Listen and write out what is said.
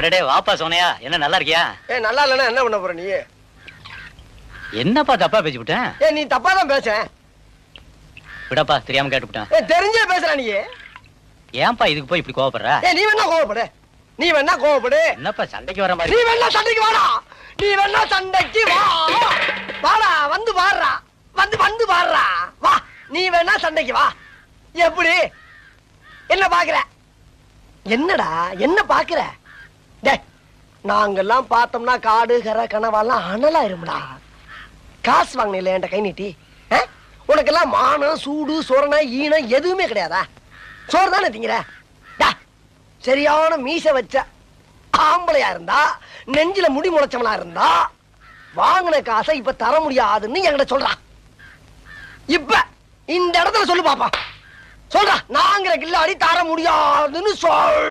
அடடே வாப்பா சோனையா, என்ன நல்லா இருக்கியா? நல்லா இல்லைன்னா என்ன பண்ண போற நீ? என்னப்பா தப்பா பேசிவிட்டேன்? நீ தப்பா தான் பேச. விடப்பா, தெரியாம கேட்டுவிட்டேன். தெரிஞ்சே பேசுற நீ. ஏன்பா இதுக்கு போய் இப்படி கோவப்படுற? நீ வேணா கோவப்படு, நீ வேணா கோவப்படு. என்னப்பா சண்டைக்கு வர மாதிரி? நீ வேணா சண்டைக்கு வாடா, நீ வேணா சண்டைக்கு வா. வாடா, வந்து பாடுறா, வந்து பாடுறா, வா. நீ வேணா சண்டைக்கு வா. எப்படி? என்ன பாக்குற? என்னடா என்ன பாக்குற? நாங்கெல்லாம் பார்த்தோம்னா காடு கரை கனவாலாம் அனலா இருமுடா. காசு வாங்கின என்கிட்ட கை நீட்டி. உனக்கெல்லாம் மானம் சூடு சோரணை ஈனம் எதுவுமே கிடையாதா? சோறு தானே திங்கிற? சரியான மீச வச்ச ஆம்பளையா இருந்தா, நெஞ்சில முடி முளைச்சவனா இருந்தா, வாங்கின காசை இப்ப தர முடியாதுன்னு என்கிட்ட சொல்றான். இப்ப இந்த இடத்துல சொல்லு பாப்பா, சொல்றா. நாங்கிற கில்லாடி தர முடியாதுன்னு சொல்.